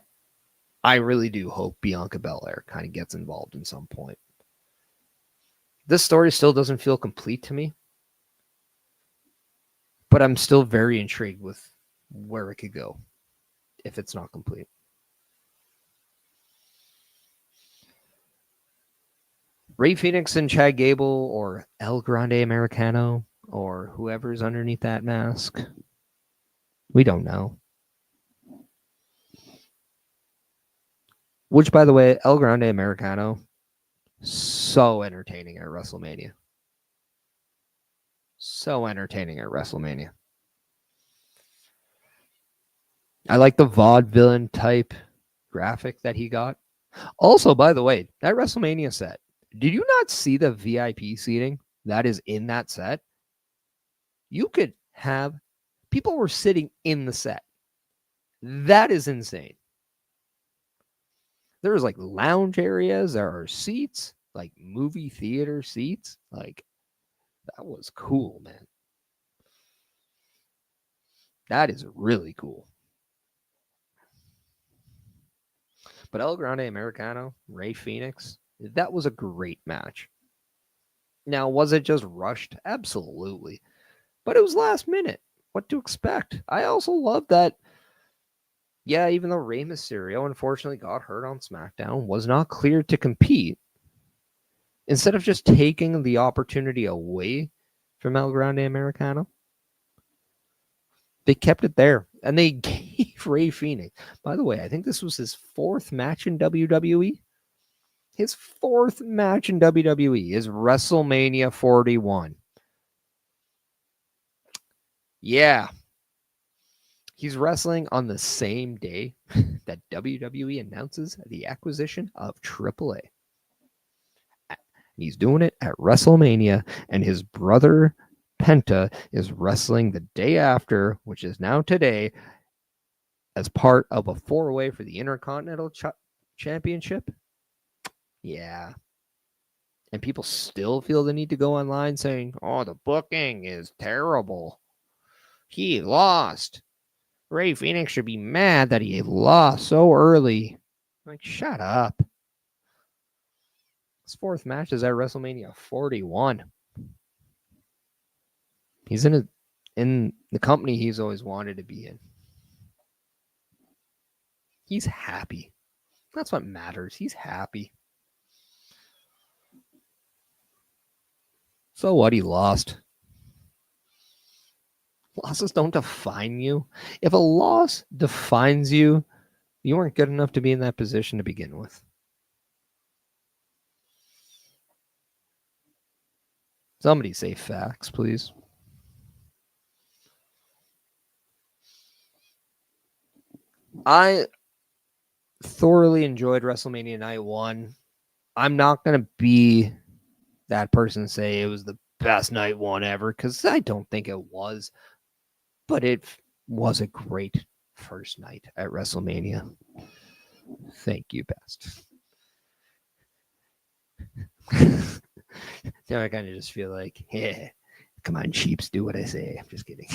I really do hope Bianca Belair kind of gets involved in some point. This story still doesn't feel complete to me, but I'm still very intrigued with where it could go if it's not complete. Rey Fenix and Chad Gable or El Grande Americano or whoever's underneath that mask. We don't know. Which, by the way, El Grande Americano, so entertaining at WrestleMania. So entertaining at WrestleMania. I like the vaudevillain type graphic that he got. Also, by the way, that WrestleMania set, did you not see the VIP seating that is in that set? You could have people were sitting in the set. That is insane. There was like lounge areas, there are seats, like movie theater seats. Like, that was cool, man. That is really cool. But El Grande Americano, Rey Fenix, that was a great match. Now, was it just rushed? Absolutely. But it was last minute. What to expect? I also love that. Yeah, even though Rey Mysterio unfortunately got hurt on SmackDown, was not cleared to compete, instead of just taking the opportunity away from El Grande Americano, they kept it there. And they gave Rey Fenix. By the way, I think this was his 4th match in WWE. His 4th match in WWE is WrestleMania 41. Yeah. He's wrestling on the same day that WWE announces the acquisition of AAA. He's doing it at WrestleMania, and his brother Penta is wrestling the day after, which is now today, as part of a 4-way for the Intercontinental Championship. Yeah. And people still feel the need to go online saying, oh, the booking is terrible. He lost. Rey Fenix should be mad that he lost so early. Like, shut up. His 4th match is at WrestleMania 41. He's in the company he's always wanted to be in. He's happy. That's what matters. He's happy. So what? He lost. Losses don't define you. If a loss defines you, you weren't good enough to be in that position to begin with. Somebody say facts, please. I thoroughly enjoyed WrestleMania Night 1. I'm not going to be that person to say it was the best Night 1 ever, because I don't think it was. But it was a great first night at WrestleMania. Thank you, best. Now I kind of just feel like, yeah, come on, sheeps, do what I say. I'm just kidding.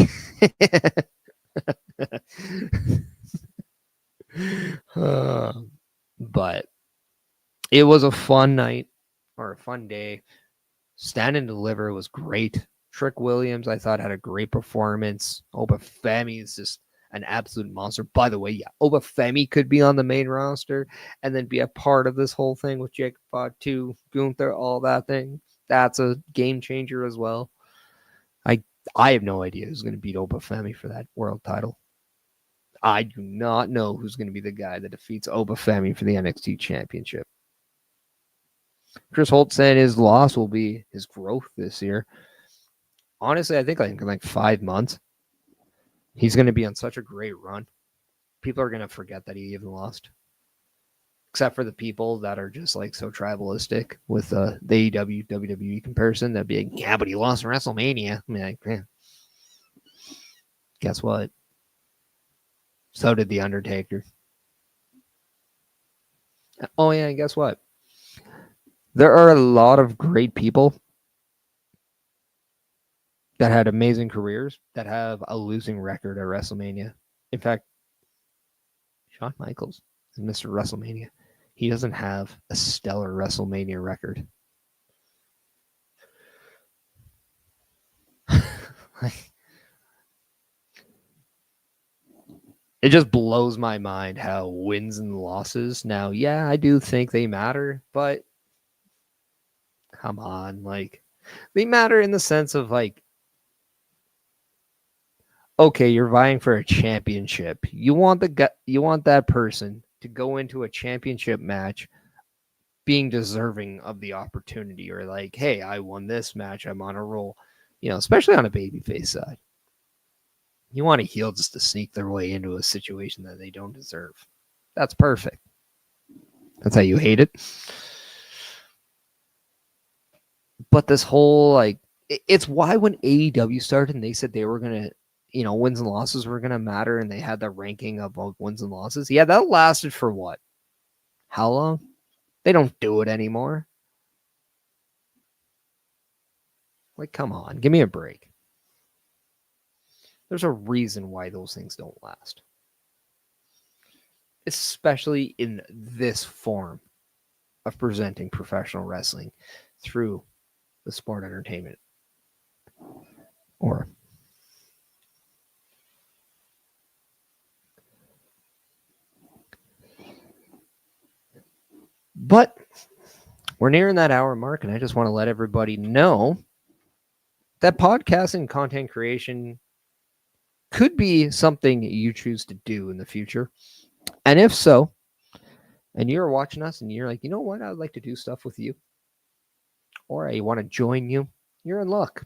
But it was a fun night, or a fun day. Stand and Deliver was great. Trick Williams, I thought, had a great performance. Obafemi is just an absolute monster. By the way, yeah, Obafemi could be on the main roster and then be a part of this whole thing with Jake Fatu, Gunther, all that thing. That's a game changer as well. I I have no idea who's going to beat Obafemi for that world title. I do not know who's going to be the guy that defeats Obafemi for the NXT Championship. Chris Holt said his loss will be his growth this year. Honestly, I think in like 5 months, he's going to be on such a great run. People are going to forget that he even lost. Except for the people that are just like so tribalistic with the AEW WWE comparison. That'd be like, yeah, but he lost WrestleMania. I mean, like, guess what? So did The Undertaker. Oh, yeah, and guess what? There are a lot of great people that had amazing careers that have a losing record at WrestleMania. In fact, Shawn Michaels is Mr. WrestleMania. He doesn't have a stellar WrestleMania record. It just blows my mind how wins and losses now, yeah, I do think they matter, but come on, like they matter in the sense of like, okay, you're vying for a championship. You want that person to go into a championship match being deserving of the opportunity, or like, hey, I won this match, I'm on a roll, especially on a babyface side. You want a heel just to sneak their way into a situation that they don't deserve. That's perfect. That's how you hate it. But this whole, like, it's why when AEW started and they said they were going to, wins and losses were going to matter, and they had the ranking of wins and losses. Yeah, that lasted for what? How long? They don't do it anymore. Like, come on, give me a break. There's a reason why those things don't last. Especially in this form of presenting professional wrestling through the sport entertainment. But we're nearing that hour mark, and I just want to let everybody know that podcasting content creation could be something you choose to do in the future. And if so, and you're watching us and you're like, you know what, I'd like to do stuff with you, or I want to join you, you're in luck.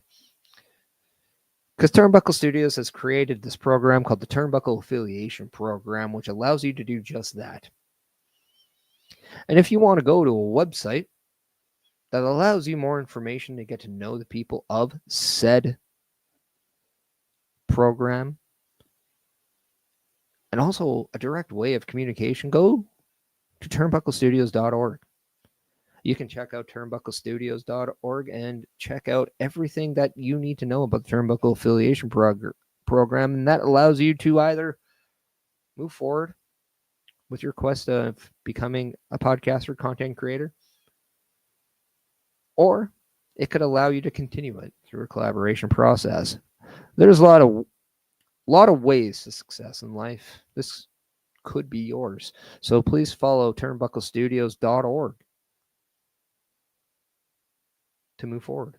Because Turnbuckle Studios has created this program called the Turnbuckle Affiliation Program, which allows you to do just that. And if you want to go to a website that allows you more information to get to know the people of said program, and also a direct way of communication, go to turnbucklestudios.org. You can check out turnbucklestudios.org and check out everything that you need to know about the Turnbuckle Affiliation Program, and that allows you to either move forward with your quest of becoming a podcaster, content creator, or it could allow you to continue it through a collaboration process. There's a lot of ways to success in life. This could be yours. So please follow turnbucklestudios.org to move forward.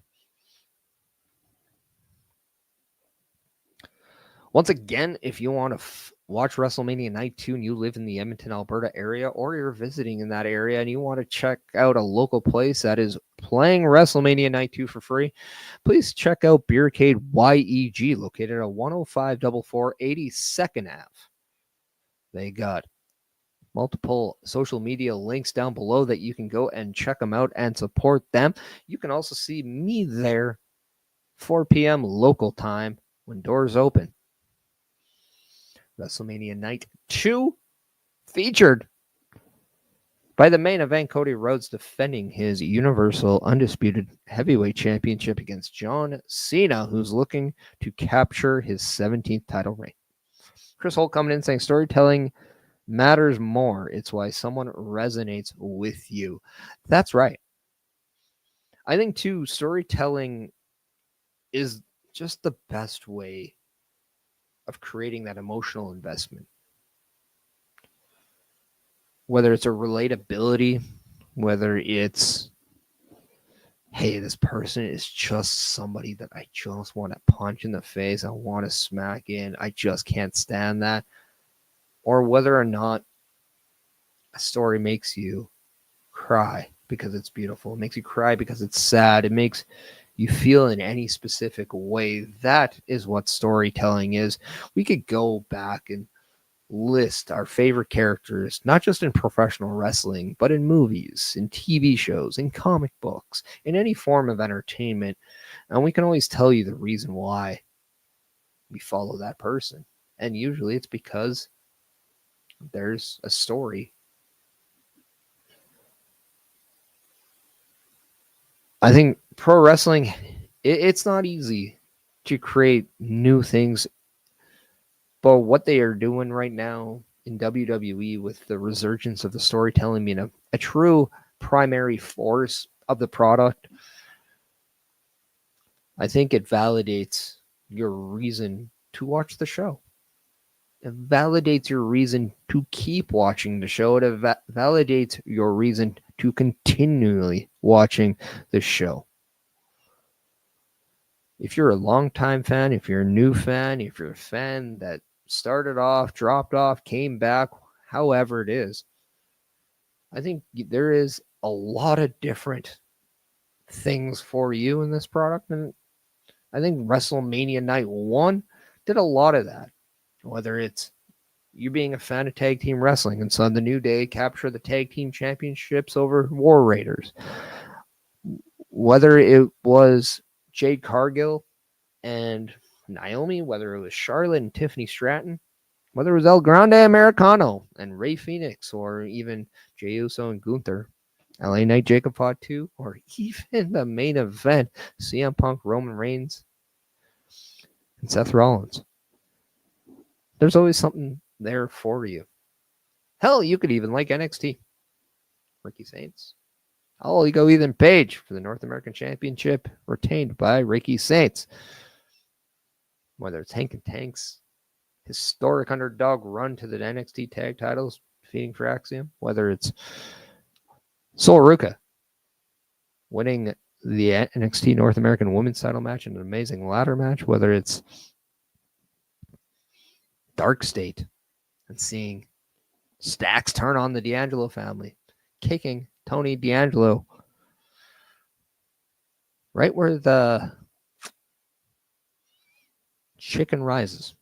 Once again, if you want to watch WrestleMania Night 2 and you live in the Edmonton, Alberta area, or you're visiting in that area and you want to check out a local place that is playing WrestleMania Night 2 for free, please check out beercadewhyte, located at 10544 82nd Ave. They got multiple social media links down below that you can go and check them out and support them. You can also see me there 4 p.m. local time when doors open. WrestleMania Night 2 featured by the main event, Cody Rhodes defending his Universal Undisputed Heavyweight Championship against John Cena, who's looking to capture his 17th title reign. Chris Holt coming in saying storytelling matters more. It's why someone resonates with you. That's right. I think, too, storytelling is just the best way of creating that emotional investment. Whether it's a relatability, whether it's, hey, this person is just somebody that I just want to punch in the face. I want to smack in. I just can't stand that. Or whether or not a story makes you cry because it's beautiful. It makes you cry because it's sad. It makes you feel in any specific way. That is what storytelling is. We could go back and list our favorite characters, not just in professional wrestling, but in movies, in TV shows, in comic books, in any form of entertainment. And we can always tell you the reason why we follow that person. And usually it's because there's a story. I think pro wrestling, it's not easy to create new things, but what they are doing right now in WWE with the resurgence of the storytelling being a true primary force of the product, I think it validates your reason to watch the show. It validates your reason to keep watching the show. It validates your reason to continually watching the show. If you're a longtime fan, if you're a new fan, if you're a fan that started off, dropped off, came back, however it is, I think there is a lot of different things for you in this product. And I think WrestleMania Night 1 did a lot of that. Whether it's you being a fan of tag team wrestling and saw the New Day capture the tag team championships over War Raiders, whether it was Jade Cargill and Naomi, whether it was Charlotte and Tiffany Stratton, whether it was El Grande Americano and Ray Phoenix, or even Jey Uso and Gunther, LA Knight Jacob Fought 2, or even the main event, CM Punk, Roman Reigns, and Seth Rollins. There's always something there for you. Hell, you could even like NXT. Ricky Saints. Oh, you go Ethan Page for the North American Championship, retained by Ricky Saints. Whether it's Hank and Tank's historic underdog run to the NXT tag titles, defeating for Axiom, whether it's Sol Ruka winning the NXT North American Women's title match in an amazing ladder match, whether it's Dark State and seeing Stacks turn on the D'Angelo family, kicking Tony D'Angelo right where the chicken rises.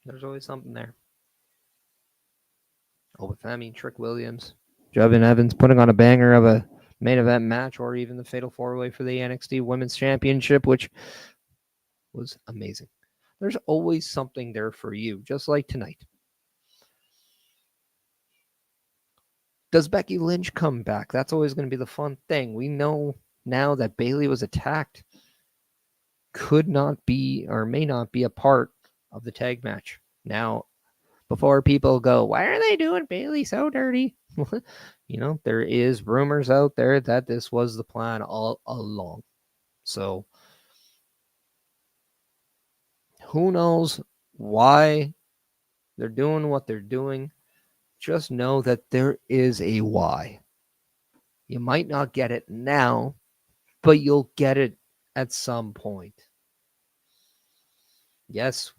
There's always something there. Obafemi, Trick Williams, Jovin Evans putting on a banger of a main event match, or even the Fatal 4-Way for the NXT Women's Championship, which was amazing. There's always something there for you, just like tonight. Does Becky Lynch come back? That's always going to be the fun thing. We know now that Bayley was attacked, could not be or may not be a part of the tag match. Now, before people go, why are they doing Bayley so dirty? There is rumors out there that this was the plan all along. So, who knows why they're doing what they're doing? Just know that there is a why. You might not get it now, but you'll get it at some point. Yes,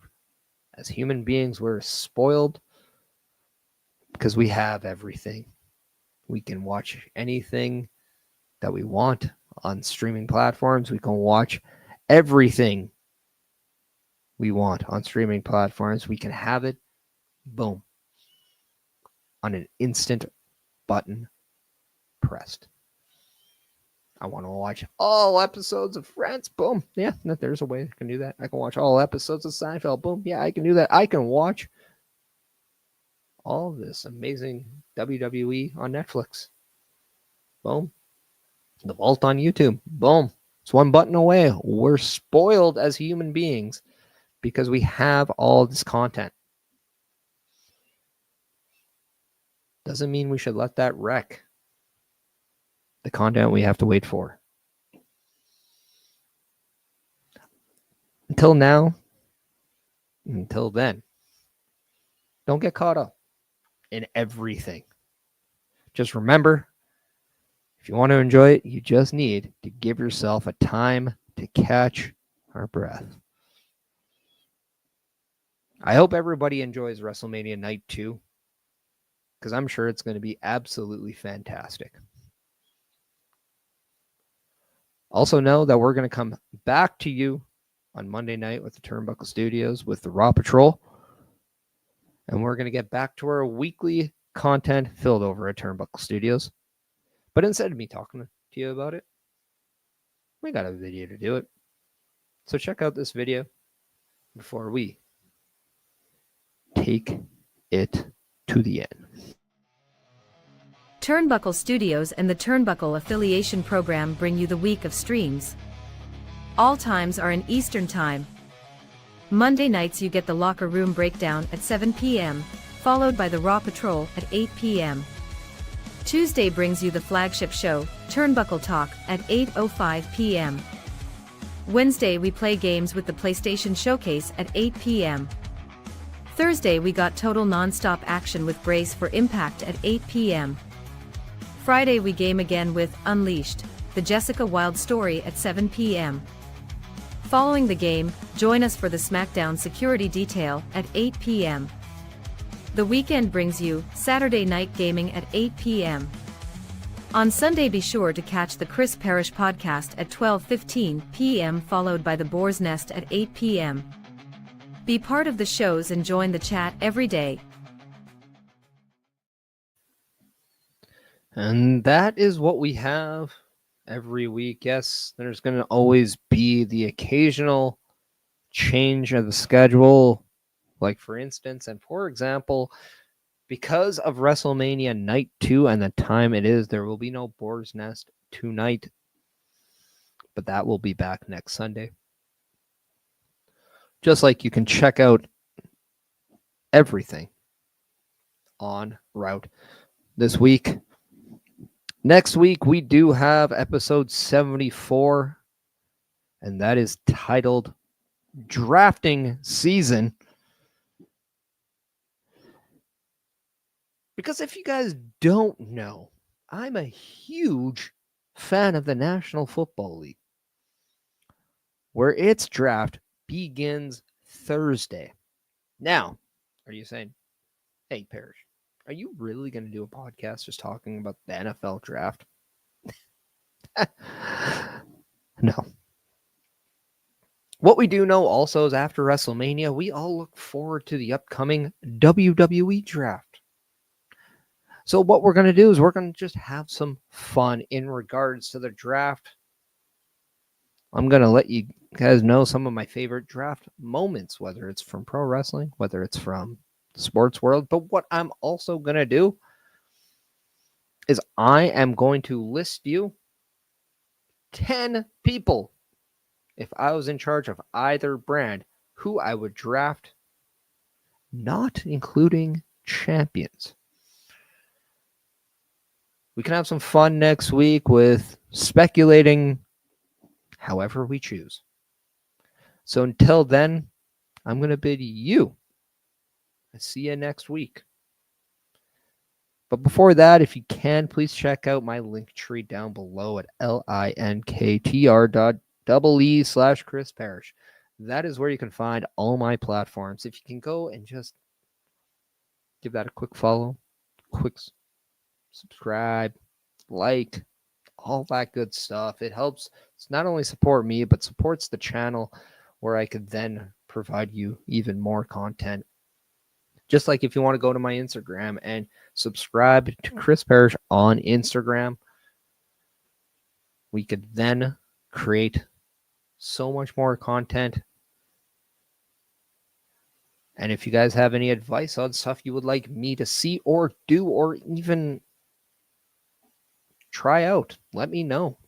as human beings, we're spoiled because we have everything. We can watch anything that we want on streaming platforms. We can watch everything we want on streaming platforms. We can have it, boom, on an instant button pressed. I want to watch all episodes of Friends. Boom. Yeah, there's a way I can do that. I can watch all episodes of Seinfeld. Boom. Yeah, I can do that. I can watch all this amazing WWE on Netflix. Boom. The Vault on YouTube. Boom. It's one button away. We're spoiled as human beings because we have all this content. Doesn't mean we should let that wreck the content we have to wait for. Until now, until then, don't get caught up in everything. Just remember, if you want to enjoy it, you just need to give yourself a time to catch our breath. I hope everybody enjoys WrestleMania Night 2, because I'm sure it's going to be absolutely fantastic. Also know that we're going to come back to you on Monday night with the Turnbuckle Studios with the Raw Patrol. And we're going to get back to our weekly content filled over at Turnbuckle Studios. But instead of me talking to you about it, we got a video to do it. So check out this video before we take it to the end. Turnbuckle Studios and the Turnbuckle Affiliation Program bring you the week of streams. All times are in Eastern Time. Monday nights you get the Locker Room Breakdown at 7 p.m., followed by the Raw Patrol at 8 p.m. Tuesday brings you the flagship show, Turnbuckle Talk, at 8:05 p.m. Wednesday we play games with the PlayStation Showcase at 8 p.m. Thursday we got total non-stop action with Brace for Impact at 8 p.m. Friday we game again with Unleashed, the Jessica Wilde story at 7 p.m. Following the game, join us for the SmackDown Security Detail at 8 p.m. The weekend brings you Saturday Night Gaming at 8 p.m. On Sunday be sure to catch the Chris Parrish podcast at 12:15 p.m. followed by the Boar's Nest at 8 p.m. Be part of the shows and join the chat every day. And that is what we have every week. Yes, there's going to always be the occasional change of the schedule. Like, for instance, and for example, because of WrestleMania Night 2 and the time it is, there will be no Boar's Nest tonight. But that will be back next Sunday. Just like you can check out everything on route this week. Next week, we do have episode 74, and that is titled Drafting Season. Because if you guys don't know, I'm a huge fan of the National Football League, where its draft begins Thursday. Now, are you saying, hey, Parrish, are you really going to do a podcast just talking about the NFL draft? No. What we do know also is after WrestleMania, we all look forward to the upcoming WWE draft. So what we're going to do is we're going to just have some fun in regards to the draft. I'm going to let you guys know some of my favorite draft moments, whether it's from pro wrestling, whether it's from the sports world. But what I'm also going to do is I am going to list you 10 people, if I was in charge of either brand, who I would draft, not including champions. We can have some fun next week with speculating however we choose. So until then, I'm going to bid you I'll see you next week. But before that, if you can, please check out my link tree down below at linktr.ee/Chris Parrish. That is where you can find all my platforms. If you can go and just give that a quick follow, quick subscribe, like, all that good stuff. It helps not only support me, but supports the channel where I could then provide you even more content. Just like if you want to go to my Instagram and subscribe to Chris Parrish on Instagram, we could then create so much more content. And if you guys have any advice on stuff you would like me to see or do or even try out, let me know.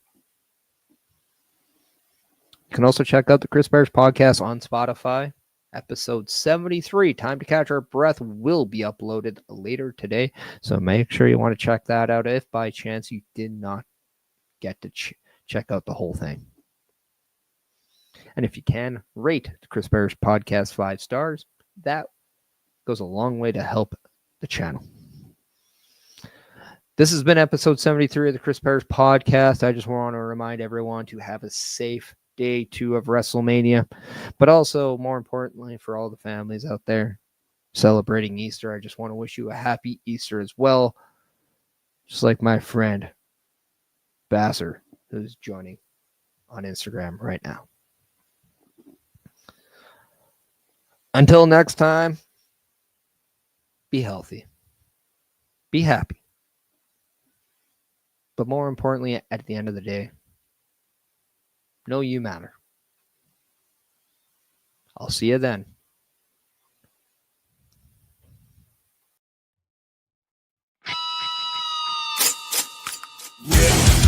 You can also check out the Chris Parrish podcast on Spotify. Episode 73, Time to Catch Our Breath, will be uploaded later today. So make sure you want to check that out if by chance you did not get to check out the whole thing. And if you can, rate the Chris Parrish podcast 5 stars. That goes a long way to help the channel. This has been episode 73 of the Chris Parrish podcast. I just want to remind everyone to have a safe day 2 of WrestleMania, but also, more importantly, for all the families out there celebrating Easter, I just want to wish you a happy Easter as well. Just like my friend Basser, who's joining on Instagram right now. Until next time, be healthy, be happy. But more importantly, at the end of the day, know you matter. I'll see you then. Yeah.